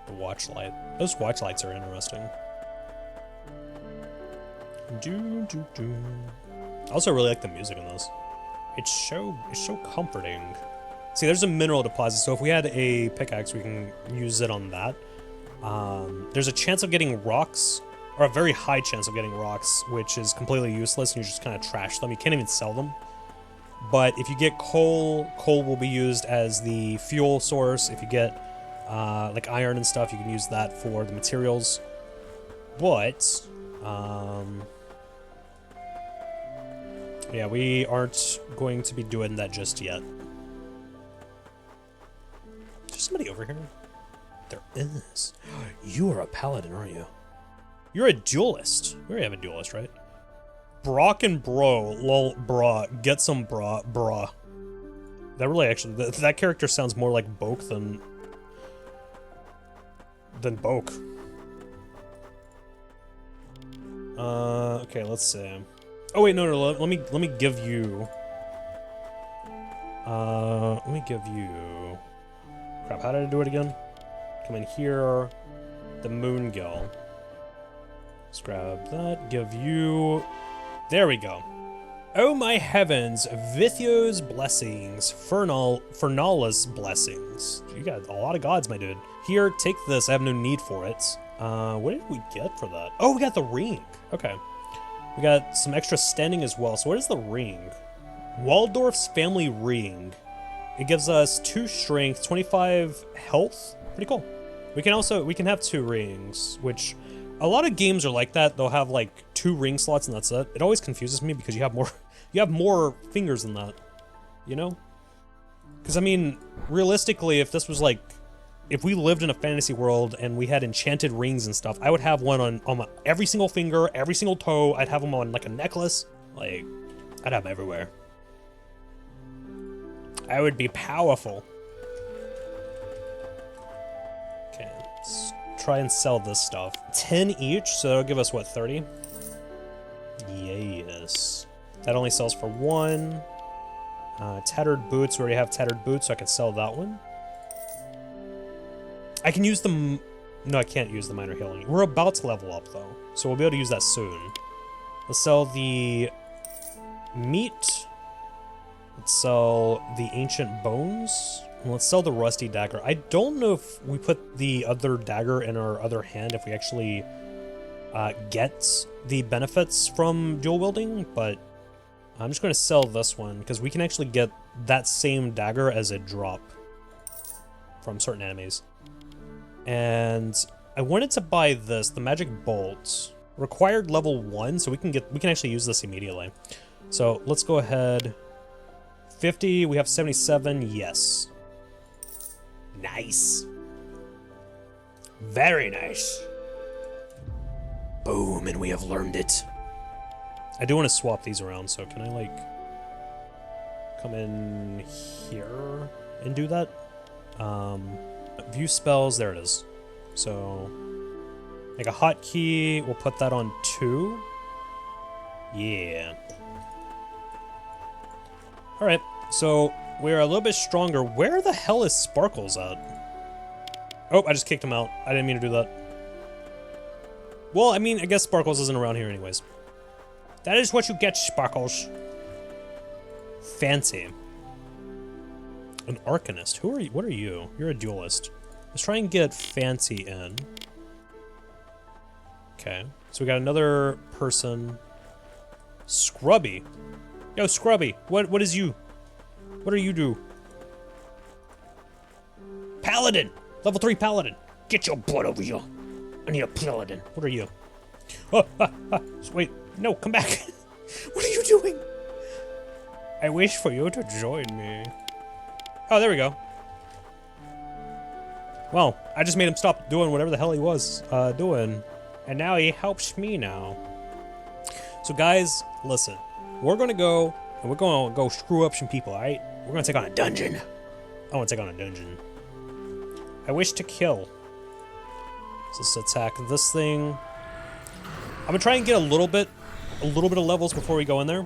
The watch light. Those watch lights are interesting. I also really like the music in this. It's so comforting. See, there's a mineral deposit, so if we had a pickaxe, we can use it on that. There's a chance of getting rocks, or a very high chance of getting rocks, which is completely useless, and you just kind of trash them. You can't even sell them. But if you get coal, coal will be used as the fuel source. If you get like iron and stuff, you can use that for the materials. But yeah, we aren't going to be doing that just yet. Is there somebody over here? There is. You are a paladin, aren't you? You're a duelist. We already have a duelist, right? Brock and bro, lol, bra, get some bra, bra. That really actually, that character sounds more like Boke than Boke. Okay, let's see. Oh wait, no, let me give you. Let me give you. Crap, how did I do it again? Come in here, the Moon Gill. Let's grab that. Give you. There we go. Oh my heavens, Vithio's blessings, Fernala's blessings. You got a lot of gods, my dude. Here, take this, I have no need for it. What did we get for that? Oh, we got the ring. Okay. We got some extra standing as well. So what is the ring? Waldorf's family ring. It gives us 2 strength, 25 health. Pretty cool. We can have 2 rings, which a lot of games are like that. They'll have like 2 ring slots and that's it. It always confuses me because you have more fingers than that, you know? Because I mean, realistically, if this was like, if we lived in a fantasy world and we had enchanted rings and stuff, I would have one on every single finger, every single toe. I'd have them on like a necklace. Like, I'd have them everywhere. I would be powerful. Okay, let's try and sell this stuff. 10 each, so that'll give us, what, 30? Yes. That only sells for 1. Tattered boots, we already have tattered boots, so I can sell that one. I can use the... No, I can't use the minor healing. We're about to level up, though, so we'll be able to use that soon. Let's sell the meat. Let's sell the ancient bones. And let's sell the rusty dagger. I don't know if we put the other dagger in our other hand, if we actually get the benefits from dual wielding, but I'm just going to sell this one, because we can actually get that same dagger as a drop from certain enemies. And I wanted to buy this, the magic bolt. Required level 1, so we can actually use this immediately. So let's go ahead. 50, we have 77, yes. Nice. Very nice. Boom, and we have learned it. I do want to swap these around, so can I, like, come in here and do that? View spells, there it is. So, like a hotkey, we'll put that on 2. Yeah. Alright, so we're a little bit stronger. Where the hell is Sparkles at? Oh, I just kicked him out. I didn't mean to do that. Well, I mean, I guess Sparkles isn't around here anyways. That is what you get, Sparkles. Fancy. An Arcanist. Who are you? What are you? You're a duelist. Let's try and get Fancy in. Okay. So we got another person. Scrubby. Yo, Scrubby. What is you? What do you do? Paladin! Level 3 Paladin. Get your blood over here. I need a Paladin. What are you? Oh, wait. No, come back. What are you doing? I wish for you to join me. Oh, there we go. Well, I just made him stop doing whatever the hell he was doing. And now he helps me now. So guys, listen. We're gonna go, and we're gonna go screw up some people, alright? We're gonna take on a dungeon. I wanna take on a dungeon. I wish to kill. So let's attack this thing. I'm gonna try and get a little bit of levels before we go in there.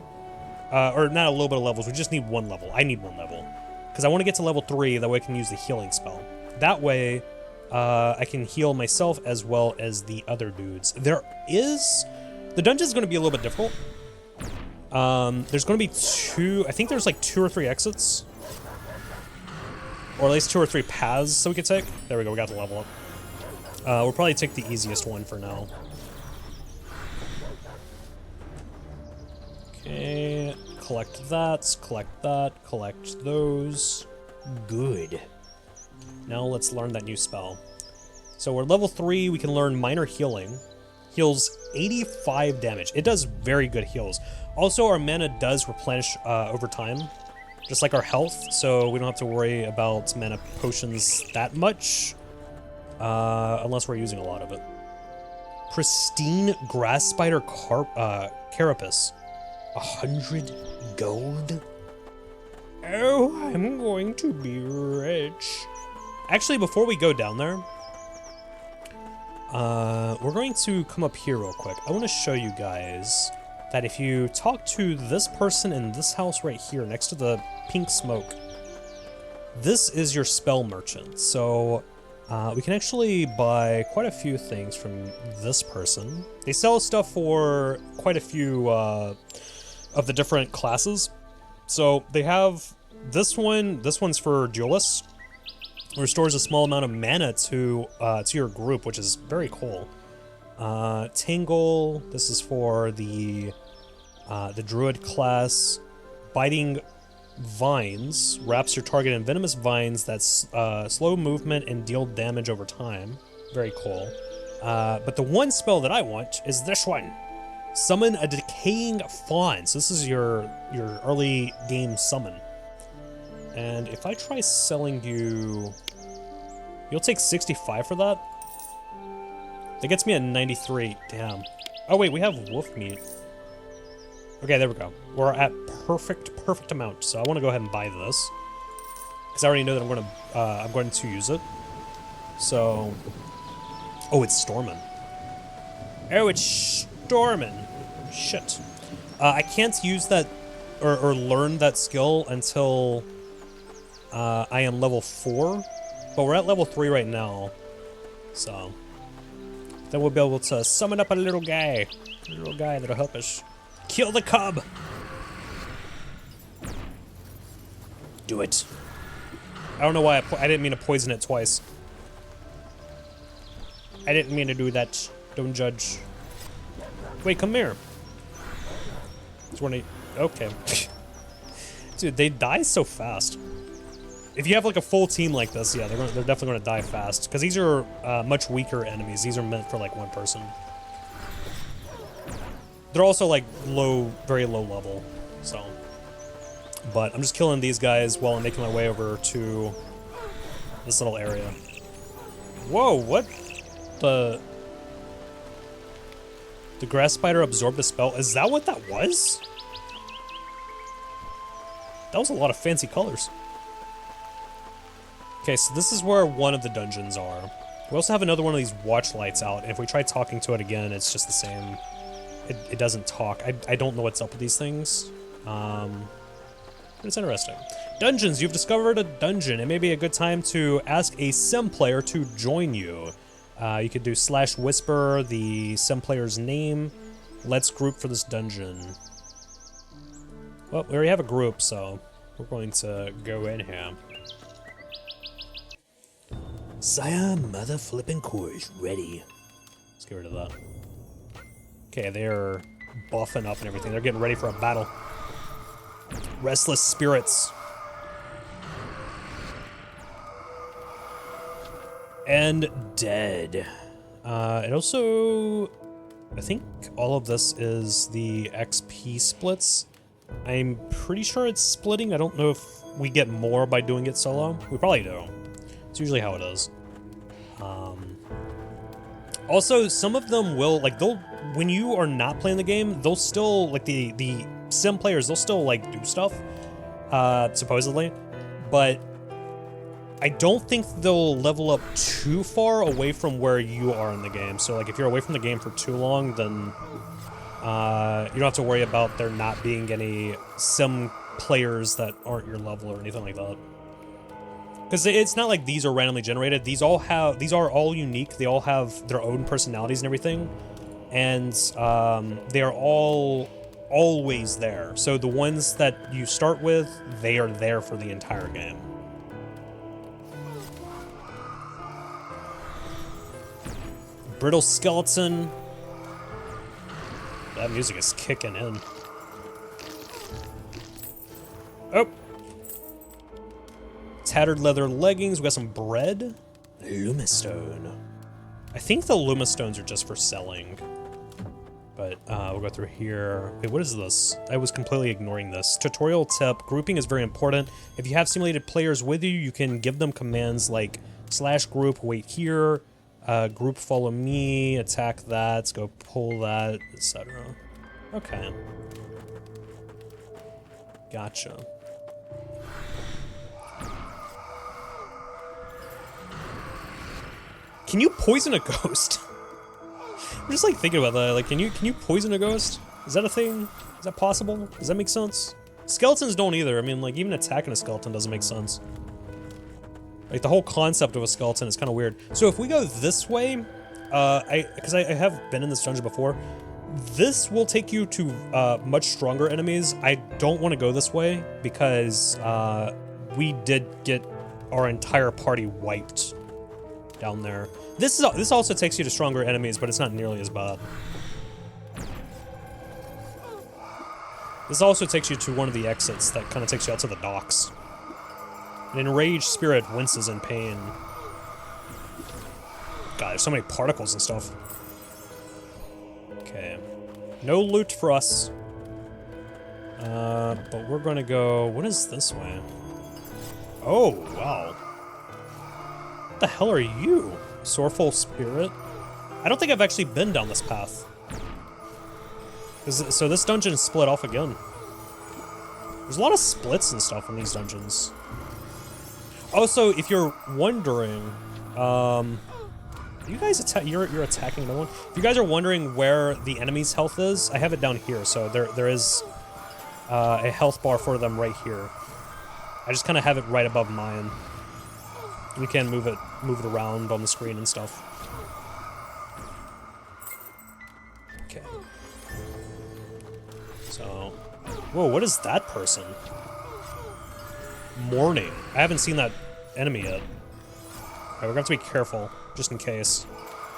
Or not a little bit of levels, we just need 1 level. I need 1 level. Because I want to get to level 3, that way I can use the healing spell. That way, I can heal myself as well as the other dudes. The dungeon's going to be a little bit difficult. There's going to be 2, I think there's like 2 or 3 exits. Or at least 2 or 3 paths so we could take. There we go, we got the level up. We'll probably take the easiest one for now. Okay, collect that, collect those. Good. Now let's learn that new spell. So we're level 3, we can learn Minor Healing. Heals 85 damage. It does very good heals. Also, our mana does replenish over time, just like our health, so we don't have to worry about mana potions that much, unless we're using a lot of it. Pristine Grass Spider Carapace. 100 gold? Oh, I'm going to be rich. Actually, before we go down there, we're going to come up here real quick. I want to show you guys that if you talk to this person in this house right here next to the pink smoke, this is your spell merchant. So we can actually buy quite a few things from this person. They sell stuff for quite a few of the different classes. So they have this one. This one's for duelists. Restores a small amount of mana to your group, which is very cool. Tangle. This is for the druid class. Biting Vines wraps your target in venomous vines that slow movement and deal damage over time. Very cool. But the one spell that I want is this one. Summon a Decaying Fawn. So this is your early game summon. And if I try selling you... You'll take 65 for that? That gets me at 93. Damn. Oh wait, we have wolf meat. Okay, there we go. We're at perfect amount. So I want to go ahead and buy this, because I already know that I'm going to use it. So, oh, it's storming. Oh, it's storming. Shit. I can't use that or learn that skill until I am level 4, but we're at level 3 right now. So then we'll be able to summon up a little guy that'll help us kill the cub. Do it. I don't know why I didn't mean to poison it twice. I didn't mean to do that. Don't judge. Wait, come here. Okay. Dude, they die so fast. If you have like a full team like this, yeah, they're definitely going to die fast. Because these are much weaker enemies. These are meant for like one person. They're also like very low level, so. But I'm just killing these guys while I'm making my way over to this little area. Whoa, what? The grass spider absorbed the spell? Is that what that was? That was a lot of fancy colors. Okay, so this is where one of the dungeons are. We also have another one of these watch lights out, and if we try talking to it again, it's just the same. It doesn't talk. I don't know what's up with these things. But it's interesting. Dungeons. You've discovered a dungeon. It may be a good time to ask a sim player to join you. You could do /whisper the sim player's name. Let's group for this dungeon. Well, we already have a group, so we're going to go in here. Sire, mother flipping Khor is ready. Let's get rid of that. Okay, they're buffing up and everything. They're getting ready for a battle. Restless spirits. And dead. It also... I think all of this is the XP splits. I'm pretty sure it's splitting. I don't know if we get more by doing it solo. We probably do. It's usually how it is. Also, some of them will, like, when you are not playing the game, they'll still, like, the sim players, they'll still, like, do stuff, supposedly, but I don't think they'll level up too far away from where you are in the game. So, like, if you're away from the game for too long, then you don't have to worry about there not being any sim players that aren't your level or anything like that. Because it's not like these are randomly generated. These are all unique. They all have their own personalities and everything, and they are all always there. So the ones that you start with, they are there for the entire game. Brittle skeleton. That music is kicking in. Oh. Tattered leather leggings. We got some bread. Lumistone. I think the Lumistones are just for selling. But we'll go through here. Wait, what is this? I was completely ignoring this. Tutorial tip. Grouping is very important. If you have simulated players with you, you can give them commands like /group, wait here, group follow me, attack that, let's go pull that, etc. Okay. Gotcha. Can you poison a ghost? I'm just like thinking about that. Like, can you poison a ghost? Is that a thing? Is that possible? Does that make sense? Skeletons don't either. I mean, like, even attacking a skeleton doesn't make sense. Like, the whole concept of a skeleton is kind of weird. So if we go this way, because I have been in this dungeon before, this will take you to much stronger enemies. I don't want to go this way because we did get our entire party wiped down there. This also takes you to stronger enemies, but it's not nearly as bad. This also takes you to one of the exits that kind of takes you out to the docks. An enraged spirit winces in pain. God, there's so many particles and stuff. Okay. No loot for us. But we're gonna go... What is this way? Oh, wow. What the hell are you? Sorrowful spirit? I don't think I've actually been down this path. So this dungeon is split off again. There's a lot of splits and stuff in these dungeons. Also, if you're wondering, you guys you're attacking another one. If you guys are wondering where the enemy's health is, I have it down here. So there is a health bar for them right here. I just kind of have it right above mine. You can move it around on the screen and stuff. Okay. So, whoa, what is that person? Mourning. I haven't seen that enemy yet. Alright, we're gonna have to be careful, just in case.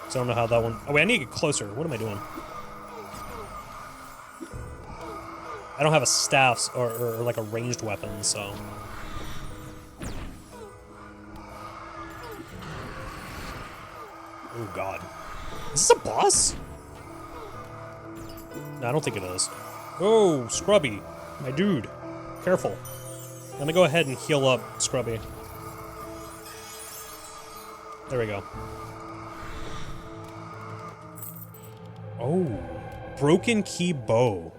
So I don't know how that one... Oh wait, I need to get closer. What am I doing? I don't have a staff or like a ranged weapon, so... Oh god. Is this a boss? No, I don't think it is. Oh, Scrubby. My dude. Careful. I'm gonna go ahead and heal up Scrubby. There we go. Oh. Broken key bow.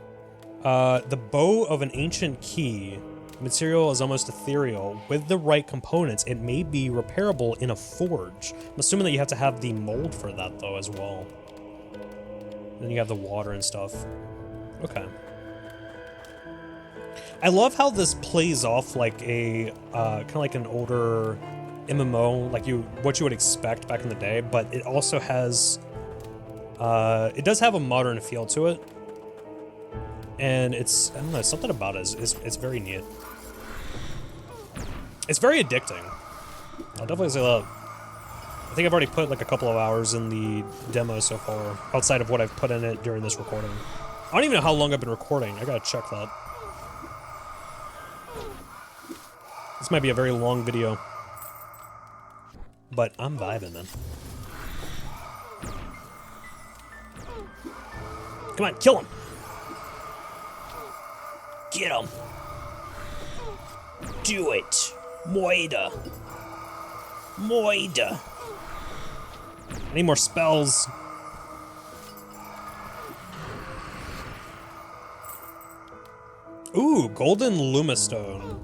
The bow of an ancient key. The material is almost ethereal. With the right components, it may be repairable in a forge. I'm assuming that you have to have the mold for that, though, as well. Then you have the water and stuff. Okay. I love how this plays off like a, kind of like an older MMO, like what you would expect back in the day, but it also has, it does have a modern feel to it. And it's, I don't know, something about it is very neat. It's very addicting. I'll definitely say that. I think I've already put like a couple of hours in the demo so far, outside of what I've put in it during this recording. I don't even know how long I've been recording. I gotta check that. This might be a very long video. But I'm vibing, man. Come on, kill him! Get him! Do it! Moida! Moida! I need more spells. Ooh, golden lumistone.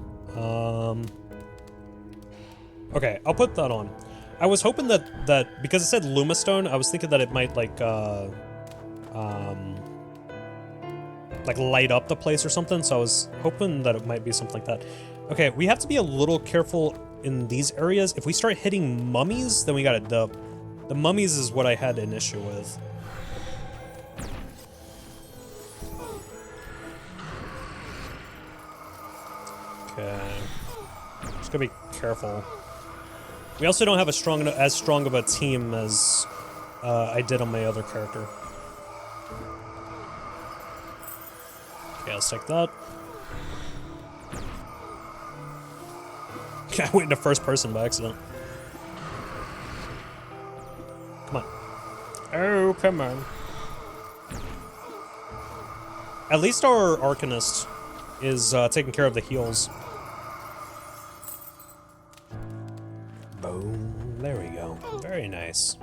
Okay, I'll put that on. I was hoping that because it said lumistone, I was thinking that it might like light up the place or something. So I was hoping that it might be something like that. Okay, we have to be a little careful in these areas. If we start hitting mummies, then we gotta dub. The mummies is what I had an issue with. Okay, just gotta be careful. We also don't have as strong of a team as I did on my other character. Okay, let's take that. I went into first person by accident. Come on. Oh, come on. At least our Arcanist is taking care of the heals. Boom. There we go. Very nice.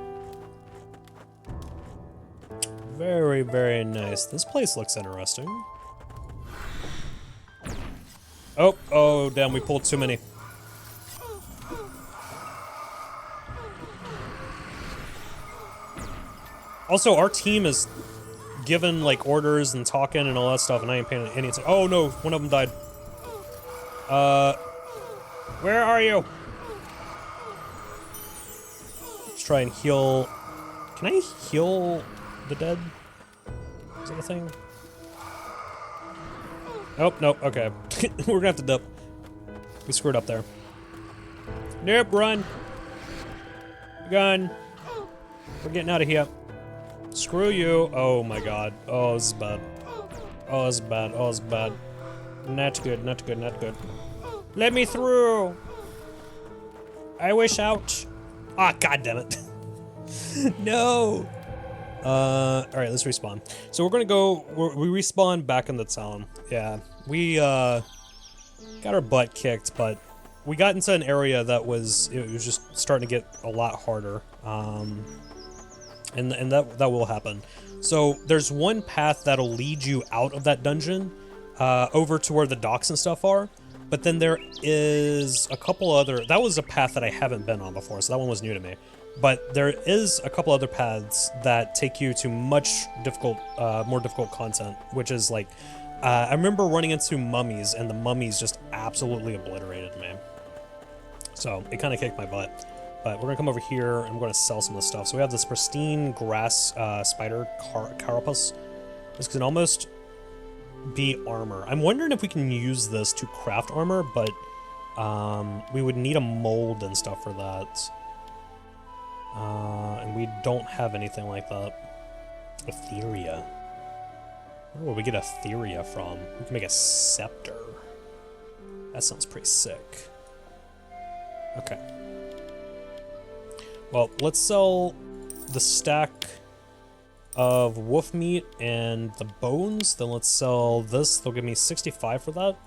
Very, very nice. This place looks interesting. Oh, damn, we pulled too many. Also, our team is given, like, orders and talking and all that stuff, and I ain't paying any attention. Oh, no, one of them died. Where are you? Let's try and heal. Can I heal the dead? Is that a thing? Nope, nope, okay. We're gonna have to dip. We screwed up there. Nope, run. Gun. We're getting out of here. Screw you. Oh my god. Oh, this is bad. Oh, this is bad. Oh, this is bad. Not good, not good, not good. Let me through. I wish out. Ah, god damn it. No. Alright, let's respawn. So we're gonna go, we respawn back in the town. Yeah, we, got our butt kicked, but we got into an area that it was just starting to get a lot harder. And that will happen. So there's one path that'll lead you out of that dungeon, over to where the docks and stuff are. But then there is a couple other, that was a path that I haven't been on before, so that one was new to me. But there is a couple other paths that take you to much difficult, more difficult content, which is like, I remember running into mummies, and the mummies just absolutely obliterated me. So it kind of kicked my butt. But we're gonna come over here, and I'm gonna sell some of the stuff. So we have this pristine grass spider carapace. This can almost be armor. I'm wondering if we can use this to craft armor, but we would need a mold and stuff for that. And we don't have anything like that. Etheria. Where would we get Etheria from? We can make a scepter. That sounds pretty sick. Okay. Well, let's sell the stack of wolf meat and the bones. Then let's sell this. They'll give me 65 for that.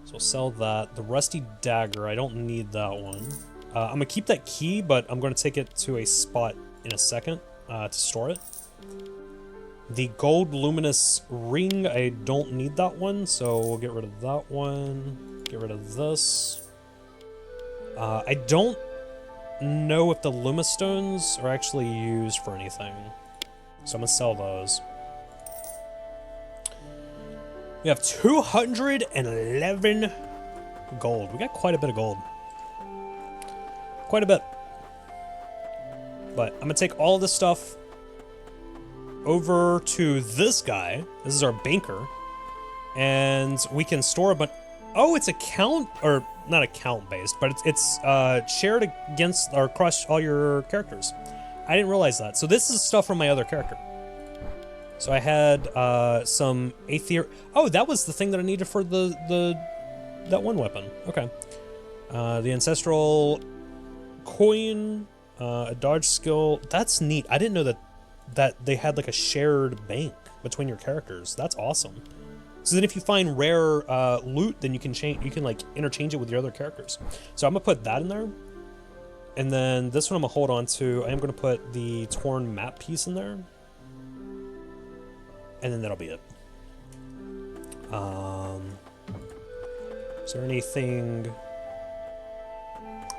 So we'll sell that. The rusty dagger, I don't need that one. I'm gonna keep that key, but I'm gonna take it to a spot in a second to store it. The gold luminous ring, I don't need that one, so we'll get rid of that one. Get rid of this. I don't know if the lumistones are actually used for anything, so I'm gonna sell those. We have 211 gold. We got quite a bit of gold. Quite a bit. But I'm gonna take all this stuff over to this guy. This is our banker. And we can store a bunch. Oh, it's account, or not account based, but it's shared against or across all your characters. I didn't realize that. So this is stuff from my other character. So I had some Aether. Oh, that was the thing that I needed for that one weapon. Okay. The ancestral coin, a dodge skill. That's neat. I didn't know that they had like a shared bank between your characters. That's awesome. So then if you find rare loot, then you can like interchange it with your other characters. So I'm gonna put that in there. And then this one I'm gonna hold on to. I am gonna put the torn map piece in there. And then that'll be it. Is there anything...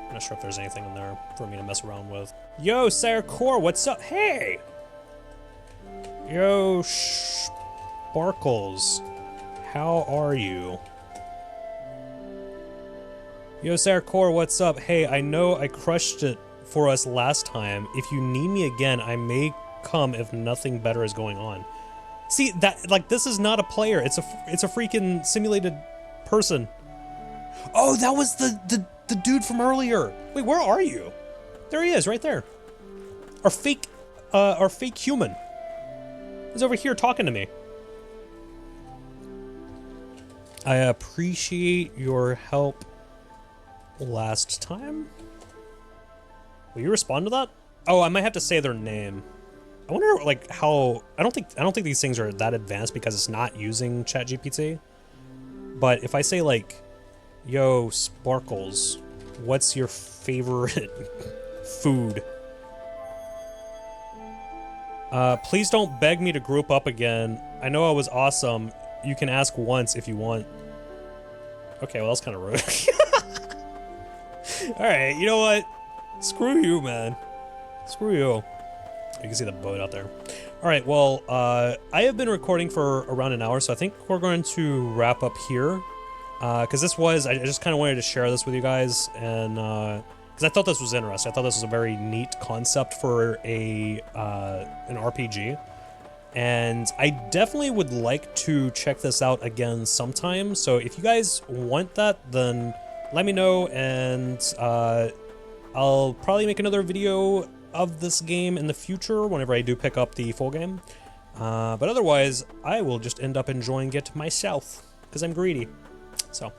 I'm not sure if there's anything in there for me to mess around with. Yo, Sire Khor, what's up? Hey! Yo, Sparkles. How are you? Yo, Sire Khor, what's up? Hey, I know I crushed it for us last time. If you need me again, I may come if nothing better is going on. See, that, like, this is not a player. It's a freaking simulated person. Oh, that was the dude from earlier. Wait, where are you? There he is, right there. Our fake human. He's over here talking to me. I appreciate your help last time. Will you respond to that? Oh, I might have to say their name. I wonder, like, how... I don't think these things are that advanced because it's not using ChatGPT. But if I say, like, yo, Sparkles, what's your favorite food? Please don't beg me to group up again. I know I was awesome. You can ask once if you want. Okay, well, that's kind of rude. Alright, you know what? Screw you, man. Screw you. You can see the boat out there. Alright, well, I have been recording for around an hour, so I think we're going to wrap up here. Because I just kind of wanted to share this with you guys, and because I thought this was interesting. I thought this was a very neat concept for an RPG. And I definitely would like to check this out again sometime, so if you guys want that, then let me know, and I'll probably make another video of this game in the future whenever I do pick up the full game. But otherwise, I will just end up enjoying it myself, because I'm greedy. So,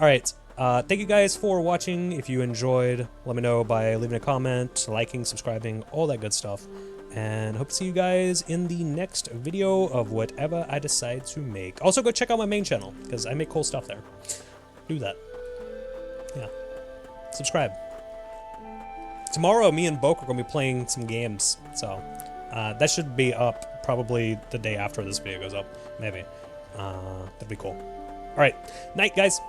alright, thank you guys for watching. If you enjoyed, let me know by leaving a comment, liking, subscribing, all that good stuff. And hope to see you guys in the next video of whatever I decide to make. Also, go check out my main channel, because I make cool stuff there. Do that. Yeah. Subscribe. Tomorrow, me and Boke are going to be playing some games, so that should be up probably the day after this video goes up, maybe. That'd be cool. Alright, night, guys.